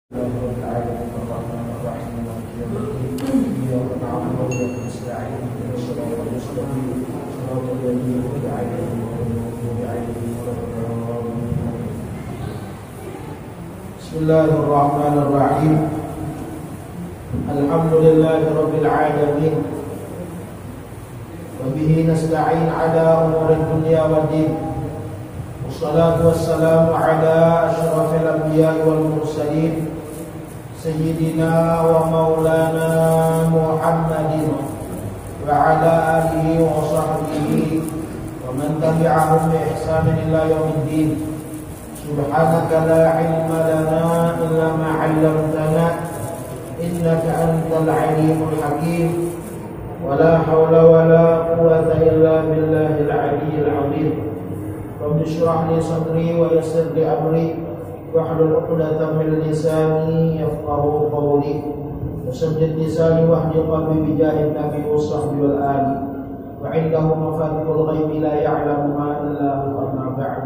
رب العالمين الرحمن الرحيم مالك يوم الدين إياك نعبد وإياك نستعين اهدنا الصراط المستقيم صراط الذين أنعمت عليهم غير المغضوب عليهم ولا الضالين. بسم الله الرحمن الرحيم الحمد لله رب العالمين وبه نستعين على أمور الدنيا والدين والصلاة والسلام على أشرف الأنبياء والمرسلين سيدنا ومولانا محمد وعلى آله وصحبه ومن تبعهم بإحسان إلى يوم الدين. سبحانك لا علم لنا إلا ما علمتنا إنك أنت العليم الحكيم ولا حول ولا قوة إلا بالله العلي العظيم. رب اشرح لي صدري ويسر لي أمري واحلل عقدة من لساني يفقهوا قولي وسدد لساني واهد قلبي بجاه النبي والصحب والآل وعنده مفاتيح الغيب لا يعلمها إلا هو. أما بعد.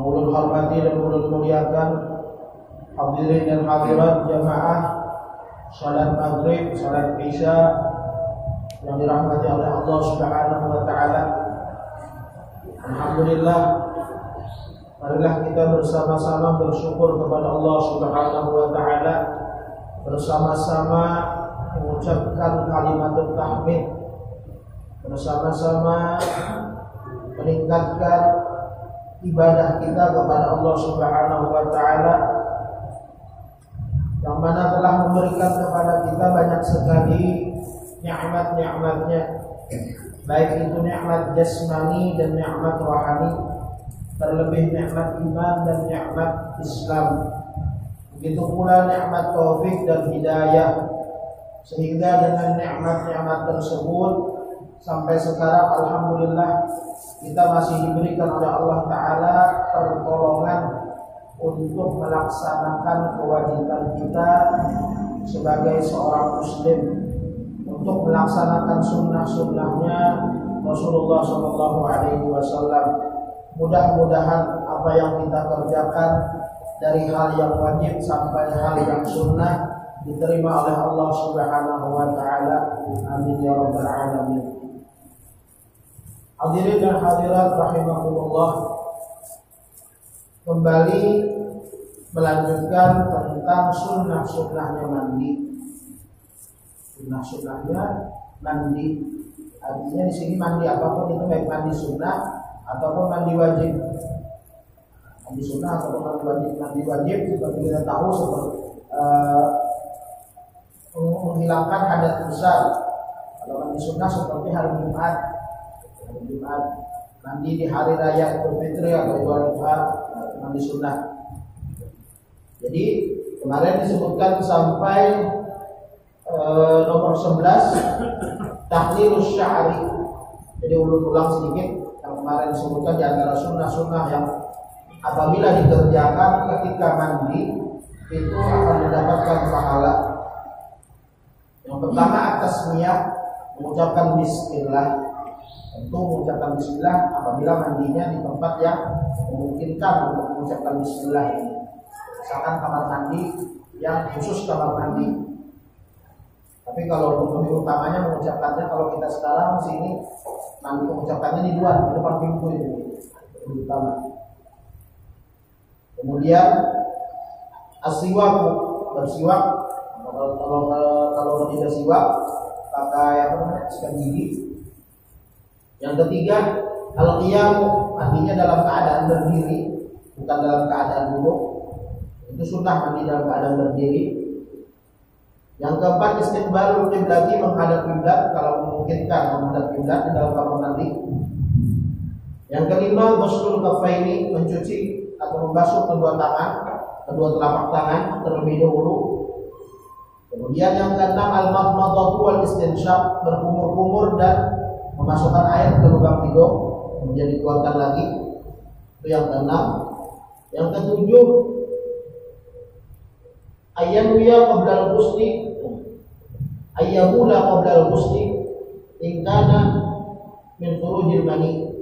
Ulun hormati dan ulun muliakan hadirin dan hadirat jamaah salat maghrib, salat isya yang dirahmati oleh Allah Subhanahu wa taala. Alhamdulillah, marilah kita bersama-sama bersyukur kepada Allah Subhanahu wa taala, bersama-sama mengucapkan kalimat tahmid, bersama-sama meningkatkan ibadah kita kepada Allah Subhanahu wa taala yang mana telah memberikan kepada kita banyak sekali nikmat-nikmatnya, baik itu nikmat jasmani dan nikmat rohani, terlebih nikmat iman dan nikmat Islam. Begitu pula nikmat taufik dan hidayah, sehingga dengan nikmat-nikmat tersebut sampai sekarang alhamdulillah kita masih diberikan oleh Allah Ta'ala pertolongan untuk melaksanakan kewajiban kita sebagai seorang muslim, untuk melaksanakan sunnah-sunnahnya Rasulullah SAW. Mudah-mudahan apa yang kita kerjakan dari hal yang wajib sampai hal yang sunnah diterima oleh Allah Subhanahu wa taala. Amin ya rabbal alamin. Hadirin dan hadirat rahimakumullah, kembali melanjutkan tentang sunnah-sunnahnya mandi. Sunnah-sunnahnya mandi, artinya di sini mandi apapun itu, baik mandi sunnah ataupun mandi wajib. Mandi sunnah ataupun mandi wajib. Mandi wajib seperti kita tahu seperti menghilangkan hadat besar. Kalau mandi sunnah seperti hari Jumat, mandi di hari raya Idul Fitri atau Idul Adha, mandi sunnah. Jadi kemarin disebutkan sampai nomor 11 tahlilus sya'ri. Jadi ulang sedikit yang kemarin disebutkan di antara sunnah-sunnah yang apabila dikerjakan ketika mandi itu akan mendapatkan pahala. Yang pertama atas niat mengucapkan bismillah. Tentu mengucapkan bismillah apabila mandinya di tempat yang memungkinkan untuk mengucapkan bismillah ini. Misalkan kamar mandi yang khusus kamar mandi. Tapi kalau untuk lebih utamanya mengucapkannya, kalau kita sekarang di sini mandi mengucapkannya di luar, di depan pintu ini lebih utama. Kemudian as-siwak, bersiwak. Kalau tidak siwak pakai sikat gigi. Yang ketiga al-qiyam, artinya dalam keadaan berdiri, bukan dalam keadaan duduk. Itu sunnah mandi dalam keadaan berdiri. Yang keempat istiqbalul qiblati, menghadap kiblat kalau memungkinkan menghadap kiblat di dalam kamar mandi. Yang kelima ghuslul kaffaini, mencuci atau membasuh kedua tangan, kedua telapak tangan terlebih dahulu. Kemudian yang keenam al-madmadatu wal istinsyaq, berkumur-kumur dan memasukkan air ke lubang hidung kemudian dikeluarkan lagi. Itu yang keenam. Yang ketujuh ayyamuya qabla al-ghusli, ayyamula qabla al-ghusli in kana min khurujil mani.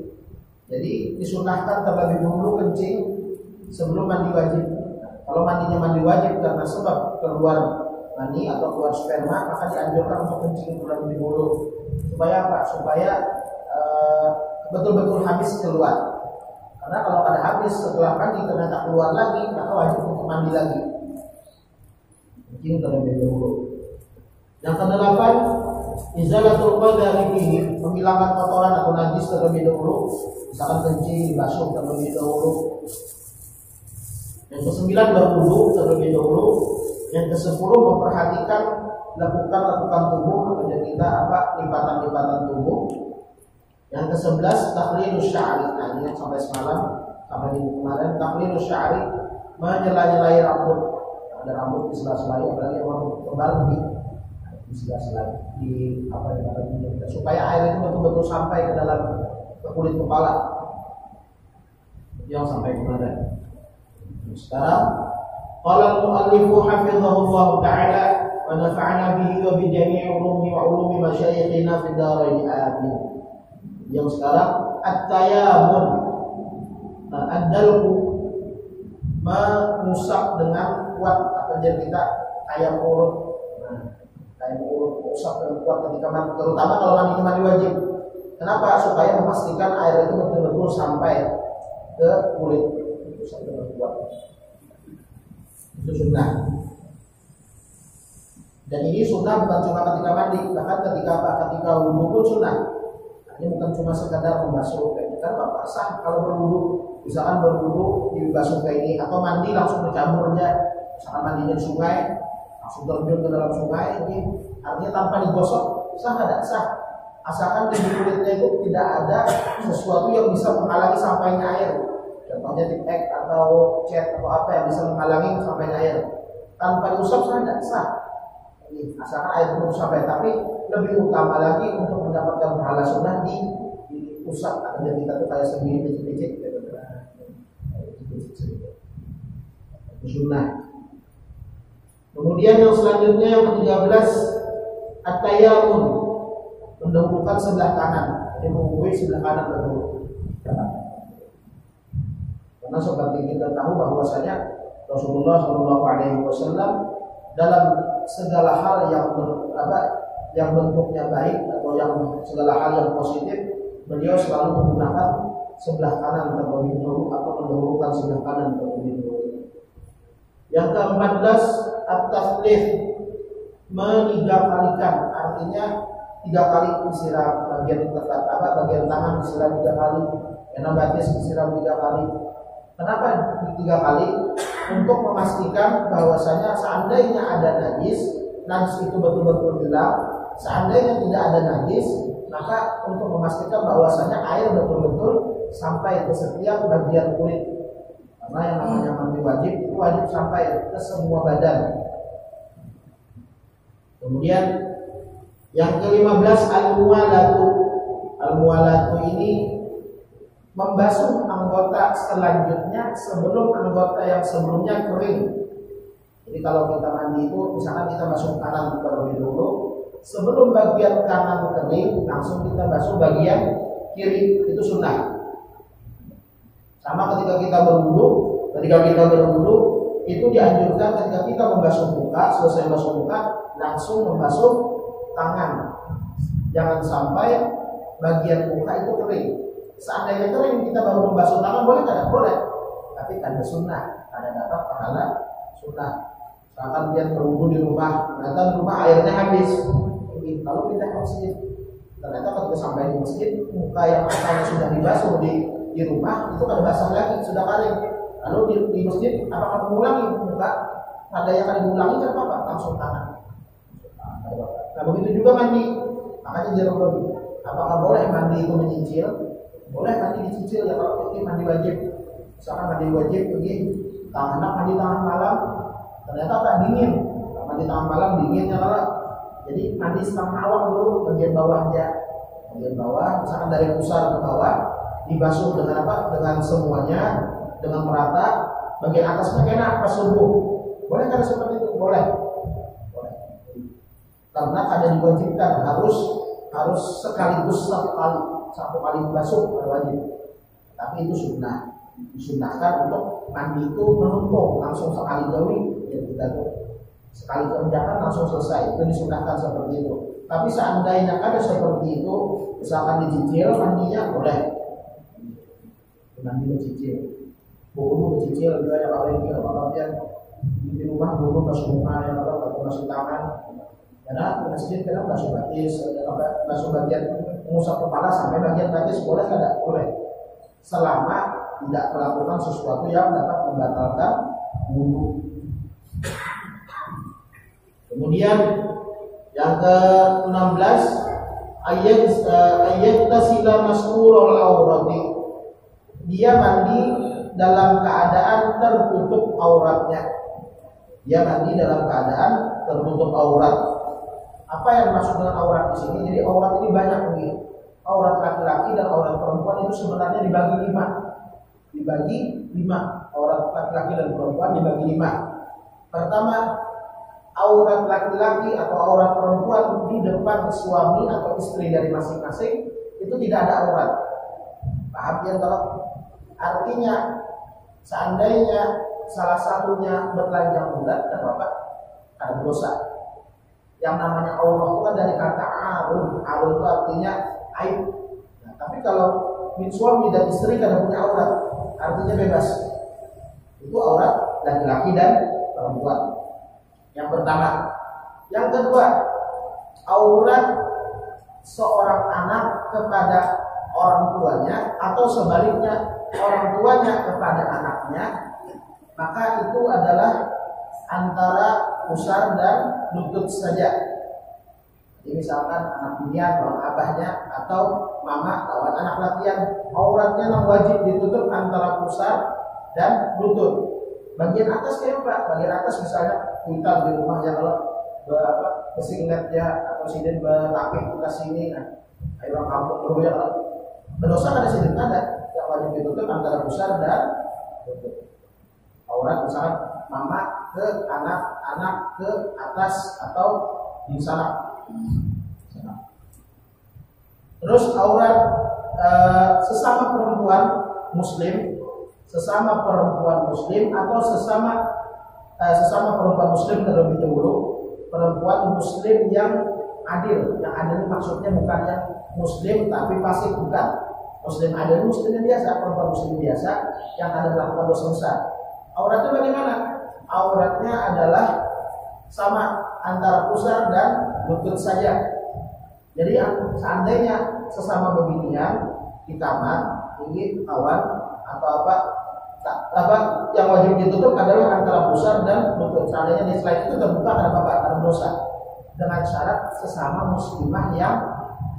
Jadi disunahkan terlebih dahulu kencing sebelum mandi wajib. mandinya mandi wajib karena sebab keluar mani atau keluar sperma, maka dianjurkan untuk kencing terlebih dahulu. Supaya apa? Supaya betul-betul habis keluar. Karena kalau ada habis setelah mandi ternyata keluar lagi, maka wajib untuk mandi lagi. Kencing terlebih dahulu. Yang kedelapan, izalatul qadari fihi, menghilangkan kotoran atau najis terlebih dahulu. Misalkan kencing dibasuh terlebih dahulu. Yang kesembilan, berwudu terlebih dahulu. Yang kesepuluh, memperhatikan lakukan tubuh atau kita lipatan-lipatan tubuh. Yang kesebelas, takhlilus sya'ri. Nah, ini sampai semalam, sampai minggu kemarin, takhlilus sya'ri, menyela-nyelai rambut. Ada rambut di sela-sela, apalagi orang tebal di sela-sela di supaya air itu betul-betul sampai ke dalam kulit kepala. Yang sampai kemarin. Sekarang qala al-mu'allifu hafizahullah ta'ala wa nafa'ana bihi wa bi jami'i ulumi wa ulumi masyayikhina fid dharain amin. Yang sekarang at-tayammum. Nah, ad-dalku mengusap dengan kuat atau jadi kita kayak urut. Nah, kayak urut usap dengan kuat ketika mandi, terutama kalau mandi wajib. Kenapa? Supaya memastikan air itu betul-betul sampai ke kulit. Usap dengan kuat. Itu sunnah. Dan ini sunnah bukan cuma ketika mandi, bahkan ketika wudu pun sunnah. Ini bukan cuma sekadar membasuh kayak kita apa sah kalau berwudu, misalkan berwudu dibasuh kayak ini, atau mandi langsung bercampur aja, misalkan mandinya di sungai langsung terjun ke dalam sungai, ini artinya tanpa digosok sah tidak sah, asalkan di kulitnya itu tidak ada sesuatu yang bisa menghalangi sampainya air, contohnya tip-ek atau cat atau apa yang bisa menghalangi sampainya air, tanpa diusap sah tidak sah. Asalkan air belum sampai, tapi lebih utama lagi untuk mendapatkan pahala sunnah diusap atau kita tuh kayak sendiri dicicit itu sunnah. Kemudian yang selanjutnya yang ke-13, at-tayammum, mendahulukan sebelah kanan, jadi menghubungi sebelah kanan dahulu. Karena seperti kita tahu bahwasanya Rasulullah SAW dalam segala hal yang bentuknya baik atau yang segala hal yang positif, beliau selalu menggunakan sebelah kanan terlebih dahulu atau mendahulukan sebelah kanan terlebih dahulu. Yang ke-14, at-taflith, menigakalikan, artinya 3 kali disiram bagian tangan disiram 3 kali, yang batis disiram 3 kali. Kenapa 3 kali? Untuk memastikan bahwasanya seandainya ada najis itu betul-betul hilang. Seandainya tidak ada najis, maka untuk memastikan bahwasanya air betul-betul sampai ke setiap bagian kulit. Karena yang namanya mandi wajib itu wajib sampai ke semua badan. Kemudian yang ke-15, al-muwalatu. Al-muwalatu ini membasuh anggota selanjutnya sebelum anggota yang sebelumnya kering. Jadi kalau kita mandi itu, misalkan kita basuh kanan terlebih dahulu, sebelum bagian kanan kering, langsung kita basuh bagian kiri, itu sunnah. Sama ketika kita berwudu, itu dianjurkan ketika kita membasuh muka, selesai membasuh muka, langsung membasuh tangan. Jangan sampai bagian muka itu kering. Seandainya kering kita baru membasuh tangan, boleh tidak? Boleh. Tapi ada sunnah, ada dapat pahala sunnah. Misalkan dia berwudu di rumah, ternyata di rumah airnya habis. Jadi kalau kita ke masjid, ternyata ketika sampai di masjid, muka yang asalnya sudah dibasuh di rumah itu kada basah lagi, sudah kering. Lalu di masjid, apakah mengulangi muka? Ada yang akan diulangi kan apa? Langsung tangan. Nah begitu juga mandi. Makanya jangan lagi. Apakah boleh mandi itu menyicil? Boleh mandi dicicil ya kalau ini mandi wajib. Misalkan mandi wajib pergi mandi tangan malam, ternyata tak dingin. Mandi tangan malam dinginnya malah. Jadi mandi setengah awak dulu bagian bawahnya. Bagian bawah, misalkan dari pusar ke bawah, dibasuh dengan apa? Dengan semuanya, dengan merata. Bagian atasnya kena pas subuh. Boleh kan seperti itu? Boleh. Boleh. Karena ada diwajibkan harus sekaligus satu kali basuh wajib. Tapi itu sunnah. Disunahkan untuk mandi itu menumpuk langsung sekali. sekali gawi ya kita tuh sekali kerjakan langsung selesai, itu disunahkan seperti itu. Tapi seandainya ada seperti itu, misalkan dicicil mandinya boleh, mandi dicicil, bulu dicicil juga ada kalau yang di rumah bulu basuh muka ya atau basuh tangan. Karena di masjid kadang basuh batis, basuh bagian mengusap kepala sampai bagian batis boleh tidak? Boleh. Selama tidak melakukan sesuatu yang dapat membatalkan wudu. Kemudian yang ke-16 ayat tasila masturul aurati. Dia mandi dalam keadaan tertutup auratnya. Dia mandi dalam keadaan tertutup aurat. Apa yang dimaksud dengan aurat di sini? Jadi aurat ini banyak nih. Aurat laki-laki dan aurat perempuan itu sebenarnya dibagi 5. Dibagi 5. Aurat laki-laki dan perempuan dibagi 5. Pertama, aurat laki-laki atau aurat perempuan di depan suami atau istri dari masing-masing itu tidak ada aurat. Paham ya? Kalau artinya seandainya salah satunya bertelanjang bulat, tidak apa-apa, ada dosa. Yang namanya aurat itu kan dari kata arun. Arun itu artinya aib. Nah, tapi kalau suami dan istri tidak punya aurat, artinya bebas. Itu aurat laki-laki dan perempuan. Yang pertama. Yang kedua, aurat seorang anak kepada orang tuanya atau sebaliknya orang tuanya kepada anaknya, maka itu adalah antara pusar dan lutut saja. Jadi misalkan anak binian lawan abahnya atau mama lawan anak latihan, auratnya yang wajib ditutup antara pusar dan lutut. Bagian atas kayak apa? Bagian atas misalnya kita di rumah yang kalau pesinglet ya atau siden berlapik ke sini, nah ayo kampung dulu ya kalau berdosa ada siden ada yang wajib ditutup antara pusar dan lutut. Aurat misalnya mama ke anak, anak ke atas atau di sana. Terus aurat sesama perempuan muslim, sesama perempuan muslim atau sesama perempuan muslim terlebih dahulu, perempuan muslim yang adil. Yang adil maksudnya bukan yang muslim tapi fasik, bukan. Muslim adil, muslim yang biasa, perempuan muslim biasa yang ada melakukan dosa besar. Auratnya bagaimana? Auratnya adalah sama antara pusar dan lutut saja. Jadi seandainya sesama bebinian di kamar, ingin kawan atau apa yang wajib ditutup adalah antara pusar dan lutut. Seandainya di selain itu terbuka ada apa? Ada dosa. Dengan syarat sesama muslimah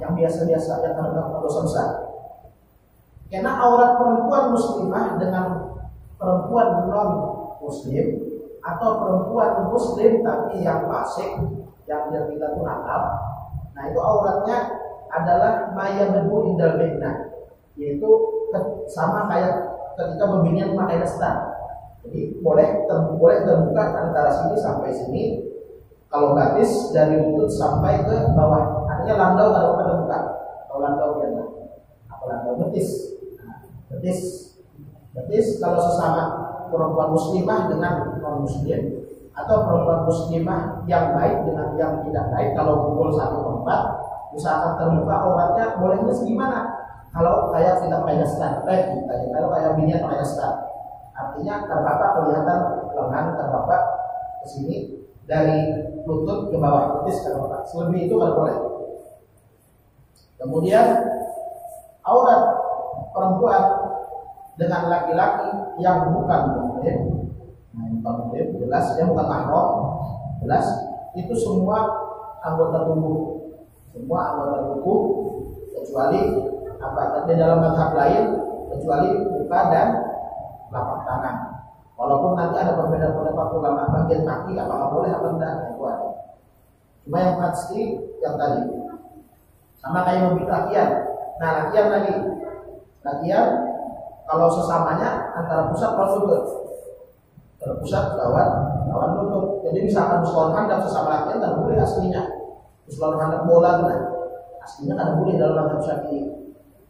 yang biasa-biasa yang terdapat dosa besar. Karena aurat perempuan muslimah dengan perempuan non muslim atau perempuan muslim tapi yang fasik, yang dia kita tuh nakal, nah itu auratnya adalah maya bebu indal bina, yaitu sama kayak ketika bebinian pakai dasar. Jadi boleh terbuka antara sini sampai sini. Kalau batis dari lutut sampai ke bawah, artinya landau kalau terbuka. Kalau landau biasa, apa landau betis. Betis kalau sesama perempuan muslimah dengan non muslim atau perempuan muslimah yang baik dengan yang tidak baik, kalau kumpul satu tempat misalkan terbuka auratnya bolehnya segimana? Kalau kayak kita pakai dasar, kalau kayak binian pakai dasar, artinya terbapak kelihatan lengan terbapak ke sini dari lutut ke bawah, betis terbapak. Selebih itu kalau boleh. Kemudian aurat perempuan dengan laki-laki yang bukan muslim, bukan muslim jelas dia bukan mahram, jelas itu semua anggota tubuh, kecuali apa? Di dalam mazhab lain kecuali muka dan telapak tangan. Walaupun nanti ada perbedaan pendapat ulama bagian kaki apakah boleh apa enggak, itu ada. Cuma yang pasti yang tadi sama kayak mobil lakian. Nah lakian kalau sesamanya antara pusat dan lutut, pusat lawan lutut. Jadi misalkan muslon handap sesama lakian dan boleh aslinya. Muslon handap bola kan, aslinya kan boleh dalam mazhab Syafi'i.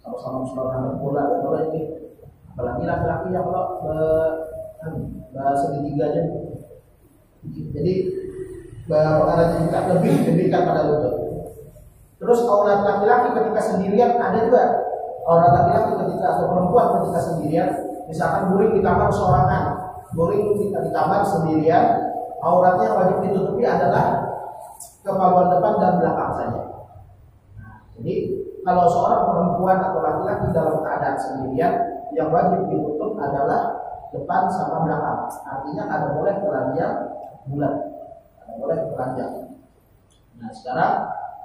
Sama-sama muslon handap bola kalau ini, apalagi laki-laki yang kalau segitiganya Jadi pengaruh tingkat lebih diberikan pada lutut. Terus aurat laki-laki ketika sendirian ada juga. Aurat laki-laki ketika atau perempuan ketika sendirian, misalkan guring di kamar seorangan, guring di kamar sendirian, auratnya wajib ditutupi adalah kemaluan depan dan belakang saja. Jadi kalau seorang perempuan atau laki-laki dalam keadaan sendirian, yang wajib ditutup adalah depan sama belakang. Artinya ada boleh telanjang bulat, ada boleh telanjang. Nah sekarang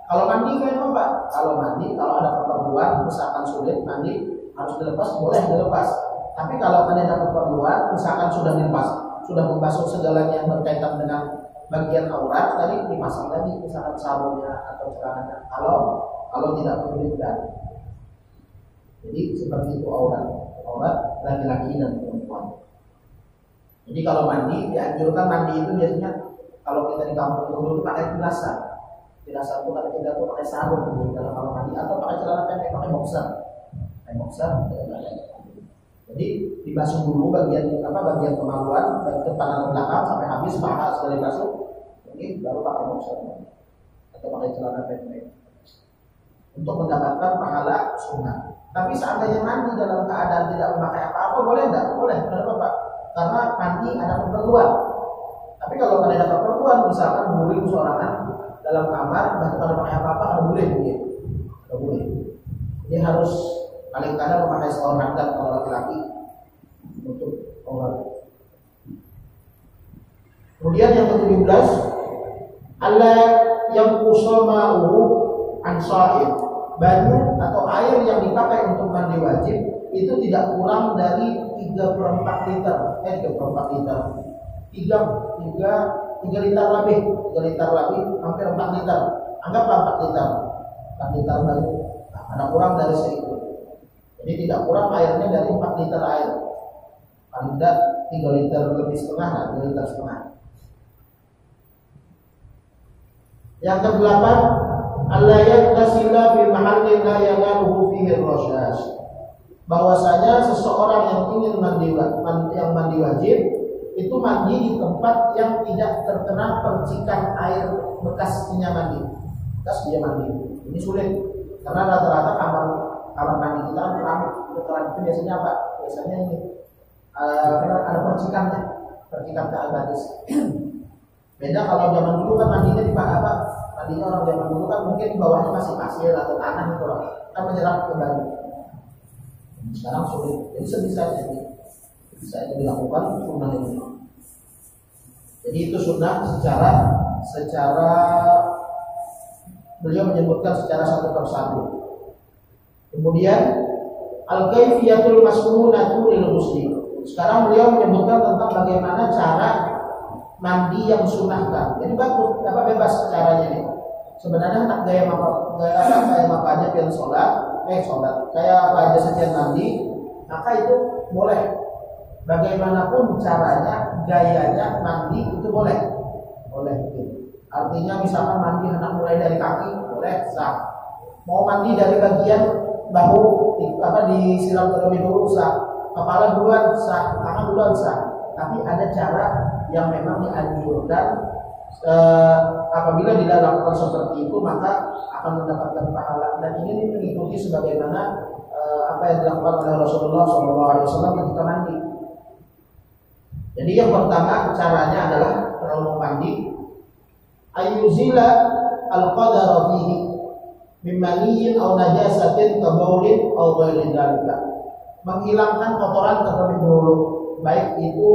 kalau mandi kayak apa? Kalau mandi, kalau ada keperluan, misalkan sulit mandi harus dilepas, boleh dilepas. Tapi kalau ada keperluan, misalkan sudah dilepas, sudah membasuh segalanya yang berkaitan dengan bagian aurat, tadi dipasang lagi misalkan sarungnya atau celananya. Kalau tidak perlu tidak. Jadi seperti itu aurat laki-laki dan perempuan. Jadi kalau mandi dianjurkan mandi itu biasanya kalau kita di kampung dulu itu pakai bilasan. Bilasan itu kalau kita tuh pakai sarung di dalam kamar mandi atau pakai celana pendek, pakai boxer. Jadi dibasuh dulu bagian kemaluan dari depan atau belakang sampai habis paha sekali basuh. Ini baru pakai boxer atau pakai celana pendek untuk mendapatkan pahala sunnah. Tapi seandainya mandi dalam keadaan tidak memakai apa-apa boleh enggak? Boleh, kenapa Pak? Karena mandi ada keperluan. Tapi kalau ada keperluan, misalkan guring seorangan dalam kamar, dan tidak pakai apa-apa, nggak boleh, nggak boleh. Ini harus paling kadang memakai seorang handap kalau laki-laki untuk orang. Kemudian yang ke-17, Allah yang kusoma'u ansa'id. Baju atau air yang dipakai untuk mandi wajib itu tidak kurang dari 3/4 liter. 3 liter lebih, hampir 4 liter. Anggaplah 4 liter. 4 liter baju. Nah, ada kurang dari segitu. Jadi tidak kurang airnya dari 4 liter air. Paling tidak 3 liter lebih setengah, 3 liter setengah. Yang ke-8, Allah yaktasila fi mahallin la yanaluhu fihi ar-rashash. Bahwasanya seseorang yang ingin mandi wajib itu mandi di tempat yang tidak terkena percikan air bekasnya mandi. Bekas dia mandi. Ini sulit karena rata-rata kamar mandi kita kan keramik. Keramik itu biasanya apa? Biasanya ini karena ada percikannya, percikan ke batis. Beda kalau zaman dulu kan mandinya di apa? Mandinya orang zaman dulu kan mungkin di bawahnya masih pasir atau tanah gitu loh. Kita menyerap ke baju. Sekarang sulit. Jadi bisa dilakukan sunnah ini. Jadi itu sunnah secara beliau menyebutkan secara satu persatu. Kemudian al-kaifiyatul masnunatu lil ghusli. Sekarang beliau menyebutkan tentang bagaimana cara mandi yang sunnahkan. Jadi bagus, dapat bebas caranya nih. Sebenarnya tak gaya apa aja yang sholat, kayak apa aja sekian mandi, maka itu boleh. Bagaimanapun caranya, gayanya mandi itu boleh. Artinya misalkan mandi hendak mulai dari kaki, boleh sah. Mau mandi dari bagian bahu, disiram terlebih dulu sah. Kepala duluan sah, tangan duluan sah. Tapi ada cara yang memang dianjurkan. Apabila tidak lakukan seperti itu maka akan mendapatkan pahala, dan ini mengikuti sebagaimana apa yang dilakukan oleh Rasulullah SAW ketika mandi. Jadi yang pertama caranya adalah kalau mau mandi ayyuzila al-qadara fihi min maniyyin aw najasatin ka baulin aw ghairi dzalika. Menghilangkan kotoran terlebih dahulu, baik itu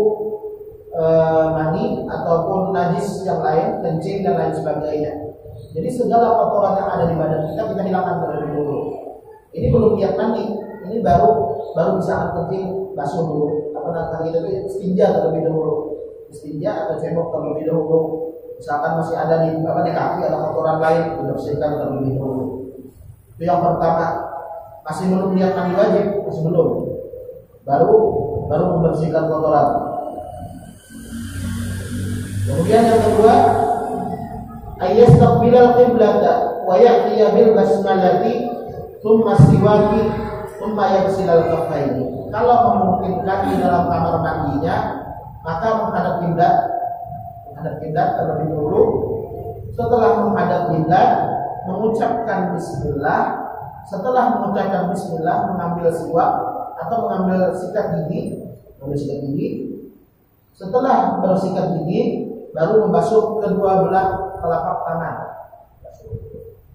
mani ataupun najis yang lain, kencing dan lain sebagainya. Jadi segala kotoran yang ada di badan kita hilangkan terlebih dulu. Ini belum niat mandi, ini baru bisa kencing, basuh dulu. Kita itu istinja terlebih dahulu, istinja atau cebok terlebih dahulu. Misalkan masih ada di kaki ada kotoran lain, dibersihkan terlebih dahulu. Itu yang pertama. Masih belum niat mandi wajib, masih belum. Baru membersihkan kotoran. Kemudian yang kedua, ayyastaqbilal qiblata wa ya'tiya bil basmalati thumma siwaki thumma yaghsilal kaffaini. Kalau memungkinkan di dalam kamar mandinya, maka menghadap menghadap kiblat terlebih dahulu. Setelah menghadap kiblat, mengucapkan bismillah. Setelah mengucapkan bismillah, mengambil siwak atau mengambil sikat gigi, Setelah bersikat gigi, baru membasuh kedua belah telapak tangan.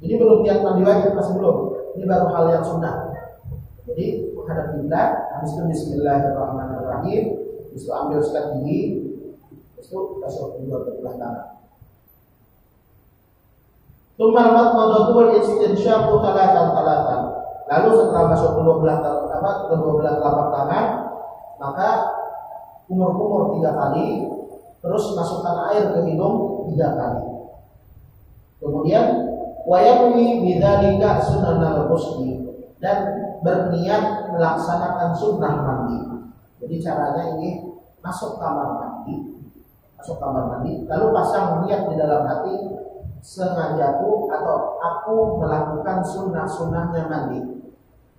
Jadi belum niat mandi wajib, masih belum. Ini baru hal yang sunnah. Jadi menghadap kiblat, habis itu bismillahirrahmanirrahim, habis itu ambil sikat gigi, habis itu basuh kedua belah tangan. Tsumma al-madmadatu wal istinsyaqu thalathan. Lalu setelah basuh kedua belah telapak tangan, maka kumur-kumur 3 kali, terus masukkan air ke hidung 3 kali. Kemudian wa yanwi bidzalika sunanal ghusli, dan berniat melaksanakan sunnah mandi. Jadi caranya ini masuk kamar mandi, lalu pasang niat di dalam hati, sengajaku atau aku melakukan sunnah-sunnahnya mandi.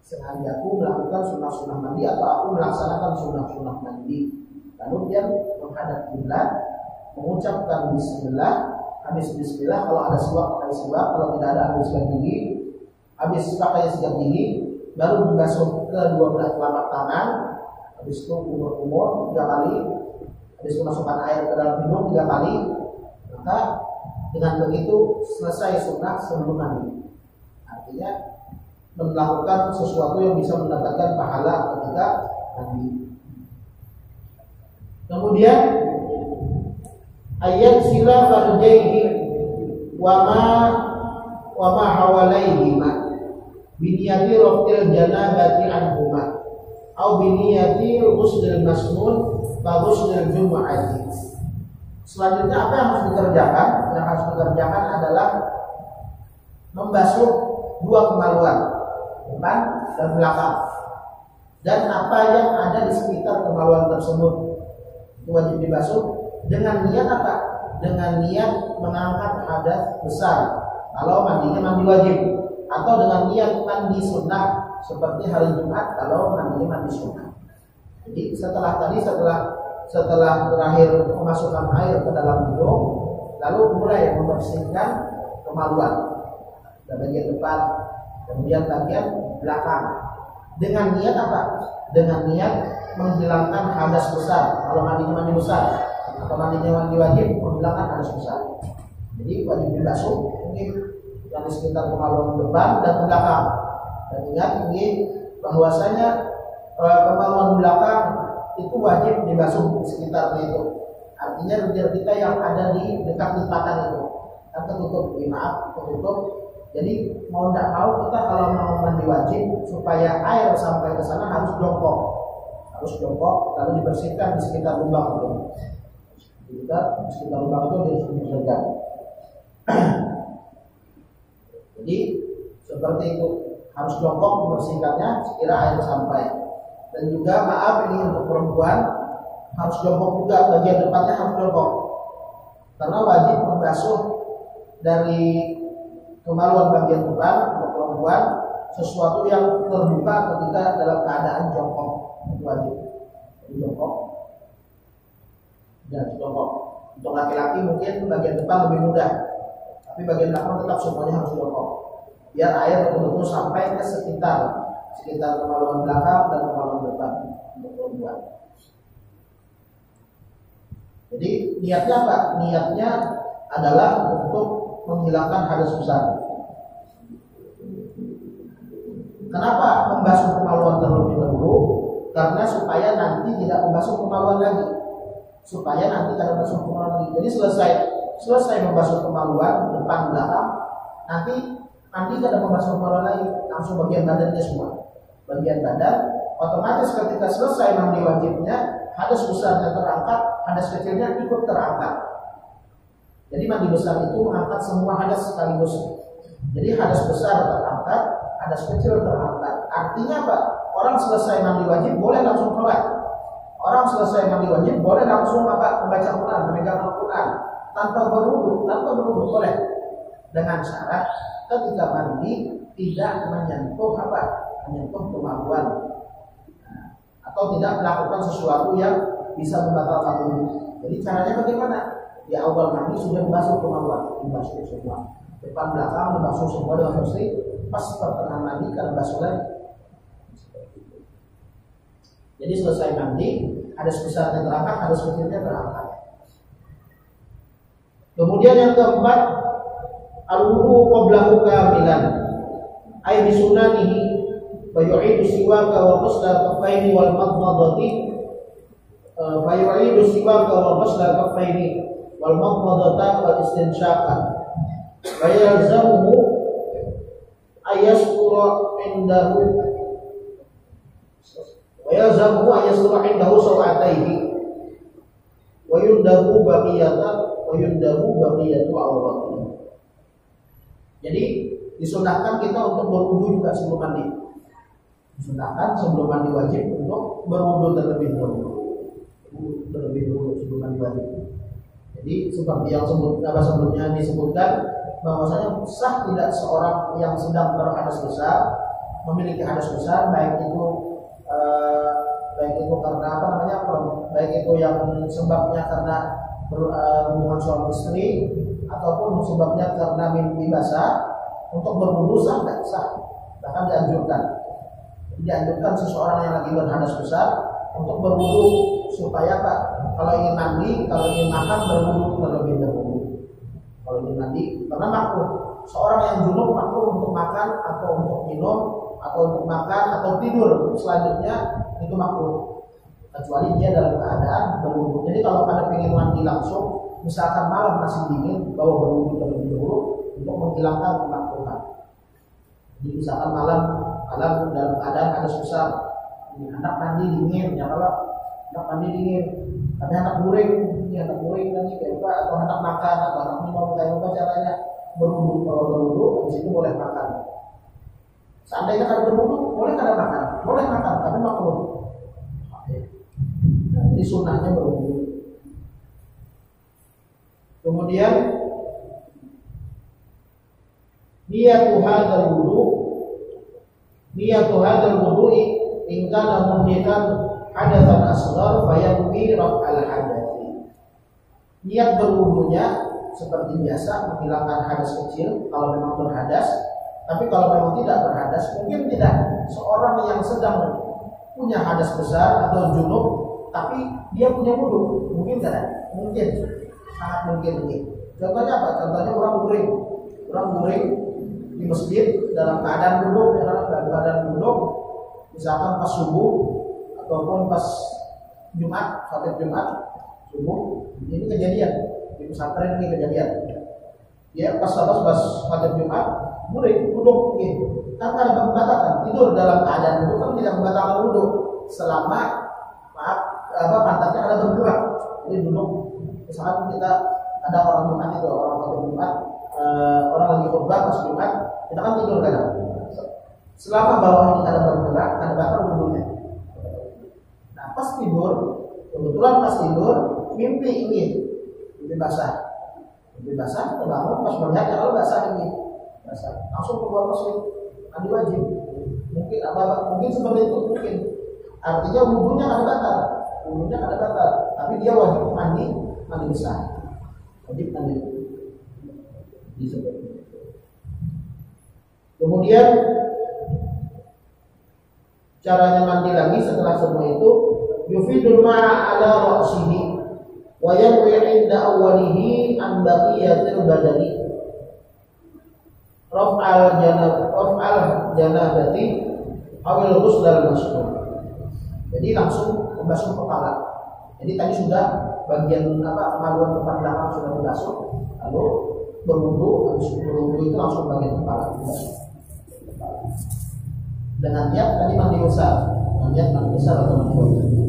Sengajaku melakukan sunnah-sunnah mandi atau aku melaksanakan sunnah-sunnah mandi. Lalu dia menghadap kiblat, mengucapkan bismillah, habis bismillah kalau ada siwak pakai siwak, kalau tidak ada habis sikat gigi, habis pakai sikat gigi, baru membasuh kedua belah telapak tangan, habis itu kumur-kumur 3 kali, habis itu masukkan air ke dalam hidung 3 kali, maka dengan begitu selesai sunnah sebelum mandi. Artinya melakukan sesuatu yang bisa mendapatkan pahala ketika mandi. Kemudian ayat sila farjaihi wa ma hawalaihi biniyati rafil janabati anhuma au biniyati ghusl masnun fa ghusl jumu'ati. Selanjutnya apa yang harus dikerjakan? Yang harus dikerjakan adalah membasuh 2 kemaluan, depan dan belakang, dan apa yang ada di sekitar kemaluan tersebut wajib dibasuh dengan niat apa? Dengan niat mengangkat hadas besar kalau mandinya mandi wajib, atau dengan niat mandi sunnah seperti hari Jumat kalau mandinya mandi sunnah. Jadi setelah terakhir memasukkan air ke dalam hidung, lalu mulai membersihkan kemaluan dari bagian depan, kemudian bagian belakang. Dengan niat apa? Dengan niat menghilangkan hadas besar kalau mandinya mandi besar, atau mandinya mandi wajib menghilangkan hadas besar. Jadi wajib dibasuh mungkin yang di sekitar kemaluan depan dan belakang. Dan ingat ini bahwasanya kemaluan belakang itu wajib dibasuh di sekitarnya itu. Artinya rujak kita yang ada di dekat lipatan itu kan tertutup, tertutup. Jadi mau tidak mau kita kalau mau mandi wajib supaya air sampai ke sana harus jongkok, lalu dibersihkan di sekitar lubang itu. Di sekitar lubang itu dibersihkan. Jadi seperti itu, harus jongkok membersihkannya sekira air sampai. Dan juga maaf ini untuk perempuan harus jongkok juga, bagian depannya harus jongkok, karena wajib membasuh dari kemaluan bagian depan untuk perempuan sesuatu yang terbuka ketika dalam keadaan jongkok, itu wajib. Jadi jongkok dan jongkok. Untuk laki-laki mungkin bagian depan lebih mudah, tapi bagian belakang tetap semuanya harus jongkok, biar air betul-betul sampai ke sekitar kemaluan belakang dan kemaluan depan untuk perempuan. Jadi niatnya apa? Niatnya adalah untuk menghilangkan hadas besar. Kenapa membasuh kemaluan terlebih dahulu? Karena supaya nanti tidak membasuh kemaluan lagi. Jadi selesai membasuh kemaluan depan belakang, nanti tidak membasuh kemaluan lagi, langsung bagian badannya semua. Bagian badan otomatis ketika selesai mandi wajibnya, hadas besarnya terangkat, hadas kecilnya ikut terangkat. Jadi mandi besar itu mengangkat semua hadas sekaligus. Jadi hadas besar terangkat, hadas kecil terangkat. Artinya apa? Orang selesai mandi wajib boleh langsung sholat. Orang selesai mandi wajib boleh langsung membaca Quran, memegang Al-Quran tanpa berwudu boleh. Dengan syarat ketika mandi tidak menyentuh kemaluan, atau tidak melakukan sesuatu yang bisa membatalkan wudu. Jadi caranya bagaimana? di awal mandi sudah dibasuh kemauan, dibasuh semua, depan belakang dibasuh semua dengan bersih. Pas pertengahan mandi kalau basuh lagi. Jadi selesai mandi, hadas besarnya terangkat, hadas kecilnya terangkat. Kemudian yang keempat, al-wudu qablahu kamilan, ay bi sunanihi wa yu'idu siwaka wa ghusla kaffaini wal madmadati fa yu'idu siwaka wa ghusla kaffaini wal madmadata wal istinshaqa wa yalzamuhu ayasura indahu wa yalzamuhu ayasura indahu sawataihi wa yundahu baqiyatu awratihi. Jadi disunahkan kita untuk berwudu juga sebelum mandi. Disunahkan sebelum mandi wajib untuk berwudu terlebih dahulu. Sebelum mandi wajib. Jadi seperti yang sebelumnya disebutkan bahwasanya sah tidak seorang yang sedang berhadas besar memiliki hadas besar, baik itu karena baik itu yang sebabnya karena hubungan suami istri ataupun sebabnya karena mimpi basah, untuk berwudu sah tidak sah, bahkan dianjurkan seseorang yang lagi berhadas besar untuk berwudu supaya kalau ingin mandi, kalau ingin makan berwudu terlebih dahulu. Kalau ingin mandi, karena makruh seorang yang junub makruh untuk makan atau untuk minum atau untuk makan atau tidur selanjutnya itu makruh, kecuali dia dalam keadaan berwudu. Jadi kalau pada ingin mandi langsung, misalkan malam masih dingin, bawa berwudu terlebih dahulu untuk menghilangkan kemakruhan. Jadi misalkan malam dalam keadaan hadas besar, anak mandi dingin, ya kalau anak mandi dingin, tapi anak guring lagi kayak apa, atau anak makan atau anak minum kayak apa, caranya berwudu. Kalau berwudu di situ boleh makan. Seandainya kada berwudu, boleh kada makan, tapi makruh. Jadi sunnahnya berwudu. Kemudian niyatu hadzal wudu'i in kana muhditan hadatsan asghar fayanwi raf'al hadathi. Niat berwudunya seperti biasa menghilangkan hadas kecil kalau memang berhadas, tapi kalau memang tidak berhadas, mungkin tidak seorang yang sedang punya hadas besar atau junub tapi dia punya wudu, mungkin tidak? Mungkin, sangat mungkin ini. Contohnya apa? Contohnya orang guring di masjid dalam keadaan duduk, misalkan pas subuh ataupun pas Jumat, khatib Jumat subuh. Ini kejadian di pesantren, ini kejadian. Dia pas khatib Jumat guring duduk gitu. Karena ada pembatalan tidur dalam keadaan duduk kan tidak membatalkan wudu selama pantatnya ada bergerak. Jadi duduk, misalkan kita ada orang Jumat itu, orang khatib Jumat, orang lagi khutbah pas Jumat, kita kan tidur kadang. Selama bawah ini ada bergerak, ada batal wudunya. Nah kebetulan pas tidur mimpi basah, terbangun pas melihat kalau basah, langsung keluar masjid, mandi wajib. Mungkin seperti itu, mungkin. Artinya wudunya ada batal, tapi dia wajib mandi besar. Wajib mandi. Kemudian caranya mandi lagi setelah semua itu, yufidul ma'a ala ra'sihi wa yanwi 'inda awwalihi an baqiyatil badani raf'al janabati awil ghusl mas'hur. Jadi langsung membasuh kepala. Jadi tadi sudah bagian kemaluan depan belakang sudah dibasuh, lalu berwudu, habis berwudu itu langsung bagian kepala dibasuh. Dengan niat tadi mandi besar atau mandi wajib.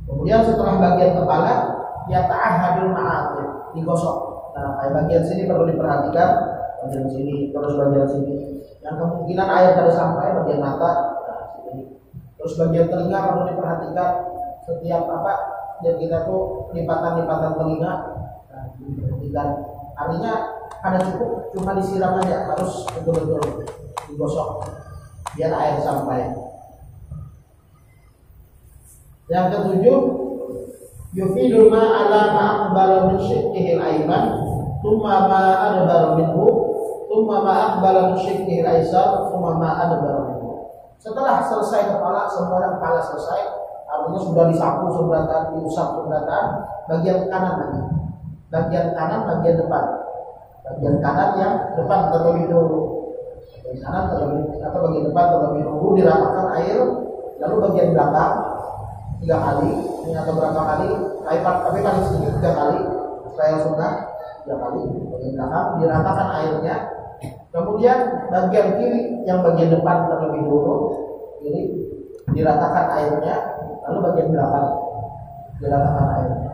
Kemudian setelah bagian kepala, ya ta'ahadul ma'atir, digosok. Nah, kayak bagian sini perlu diperhatikan, bagian sini, terus bagian sini. Yang kemungkinan air pada sampai bagian mata, sini. Terus bagian telinga perlu diperhatikan, setiap dan kita tuh lipatan telinga, diperhatikan. Artinya ada cukup cuma disiram aja, harus betul-betul digosok biar air sampai. Yang ketujuh, yufidul ma'ala aqbala min shiqqihi al-ayman thumma ma adbara minhu thumma ma aqbala min shiqqihi al-aysar thumma ma adbara minhu. Setelah selesai kepala, semuanya kepala selesai, artinya sudah disapu seberatan, diusap seberatan, bagian kanan lagi. Bagian kanan, bagian depan. Bagian kanan yang depan terlebih dahulu. Bagian kanan terlebih atau bagian depan terlebih dahulu diratakan air, lalu bagian belakang 3 kali, ini atau berapa kali? Tapi paling sedikit 3 kali, supaya sunnah 3 kali. Bagian belakang diratakan airnya. Kemudian bagian kiri yang bagian depan terlebih dahulu, ini diratakan airnya, lalu bagian belakang diratakan airnya.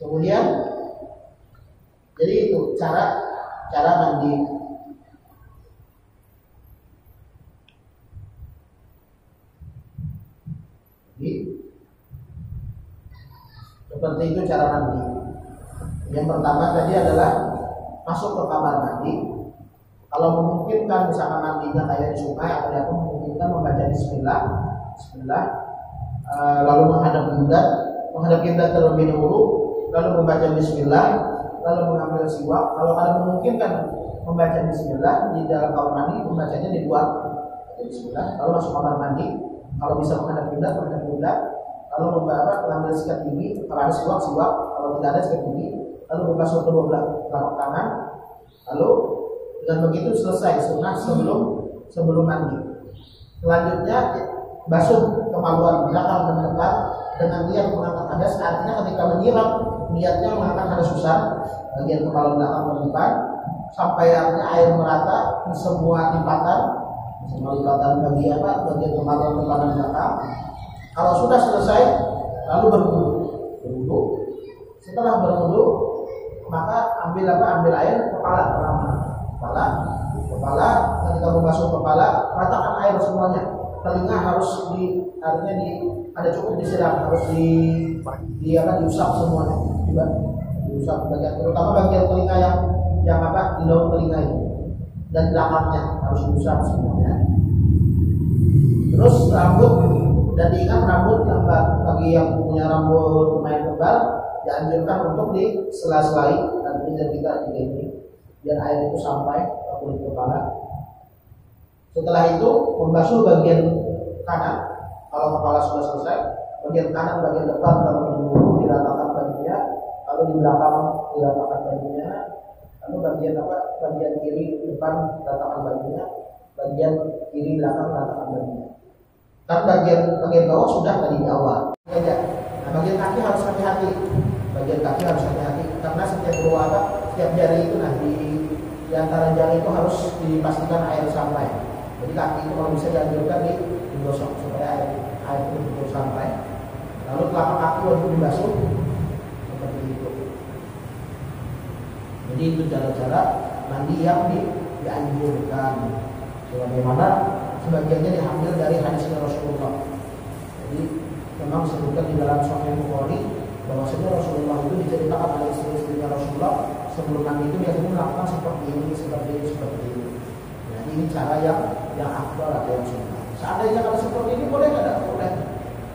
Kemudian jadi itu cara mandi. Jadi, seperti itu cara mandi. Yang pertama tadi adalah masuk ke kamar mandi. Kalau memungkinkan misalkan mandinya kayak di sungai atau yang memungkinkan membaca Bismillah, lalu menghadap kiblat terlebih dahulu, lalu membaca Bismillah, lalu mengambil siwak. Kalau ada memungkinkan membaca Bismillah di dalam kamar mandi, membacanya di luar. Bismillah, lalu masuk kamar mandi. Kalau bisa menghadap kiblat, lalu mengambil sikat gigi. Kalau ada siwak, kalau tidak ada sikat gigi, lalu membasuh kedua belah telapak tangan. Lalu dengan begitu selesai sunnah sebelum mandi. Selanjutnya basuh kemaluan belakang dan depan dengan niat mengangkat hadas. Artinya ketika menyiram niatnya mengangkat hadas besar bagian kemaluan belakang dan depan sampai artinya air merata di semua lipatan bagian kemaluan depan dan belakang. Kalau sudah selesai lalu berwudu. Setelah berwudu maka ambil air kepala ketika membasuh kepala ratakan air semuanya. Telinga harus ada cukup disiram, harus diusap semuanya, diusap bagian, terutama bagian telinga yang di daun telinga itu dan belakangnya harus diusap semuanya. Terus rambut, dan diingat rambut bagi yang punya rambut lumayan tebal dianjurkan untuk disela-selai dan tidak digini biar air itu sampai ke kulit kepala. Setelah itu membasuh bagian kanan. Kalau kepala sudah selesai, bagian kanan, bagian depan terlebih dahulu diratakan bajunya, lalu di belakang diratakan bajunya, lalu bagian kiri depan diratakan bajunya, bagian kiri belakang diratakan bajunya. Kan bagian bawah sudah tadi di awal. Nah, bagian kaki harus hati-hati. Karena setiap jari itu di antara jari itu harus dipastikan air sampai. Jadi kaki itu kalau bisa dianjurkan digosok supaya air itu betul sampai. Lalu telapak kaki wajib dibasuh seperti itu. Jadi itu cara-cara mandi yang dianjurkan. Sebagaimana sebagiannya diambil dari hadis Rasulullah. Jadi memang disebutkan di dalam Sahih Bukhari bahwasanya Rasulullah itu diceritakan oleh istri-istrinya Rasulullah sebelum mandi itu biasanya melakukan seperti ini. Nah, ini cara yang afdal atau yang sunnah. Seandainya kalau seperti ini boleh nggak? Boleh.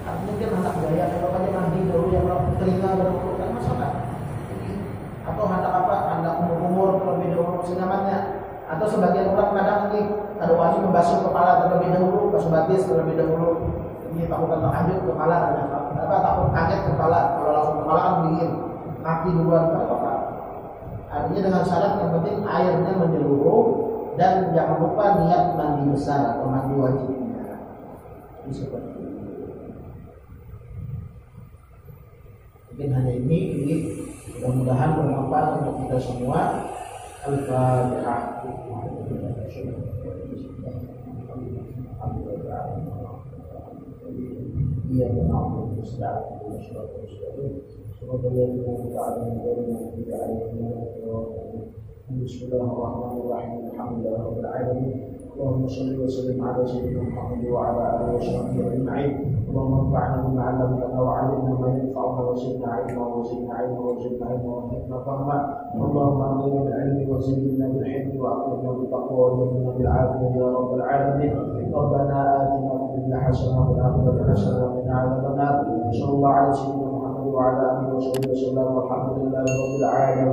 Artinya dia hendak gaya kalau aja mandi dulu yang telinga berumur kan masalah. Atau hendak umur terlebih dahulu senyamannya. Atau sebagian orang kadang ini ada wajib membasuh kepala terlebih dahulu, basuh batis terlebih dahulu. Ini takut terhanyut kepala, takut kaget kepala. Kalau langsung kepala kan dingin, kaki duluan kan apa? Artinya dengan syarat yang penting airnya menyeluruh dan jangan lupa niat mandi besar atau mandi wajibnya. Ini seperti itu. Mungkin hanya ini mudah-mudahan bermanfaat untuk kita semua. Al-Fatihah. Iya benar. Bismillahirrahmanirrahim. Alhamdulillahirabbil alamin. Allahumma shalli wa sallim ala sayyidina Muhammad wa ala alihi wa sahbihi ajma'in. Allahumma anfa'na bima 'allamtana wa 'allimna ma yanfa'una wa zidna 'ilma wa zidna 'ilma wa zidna 'ilma wa zidna fahma. Allahumma amina bil 'ilmi wa zidna bil hilmi wa aqimna bil taqwa wa zidna bil 'afiyati ya rabbal 'alamin. Rabbana atina fid dunya hasanah wa fil akhirati hasanah wa qina 'adzabannar. Sallallahu 'ala sayyidina Muhammad wa ala alihi wa wasallam. Alhamdulillahirabbil alamin.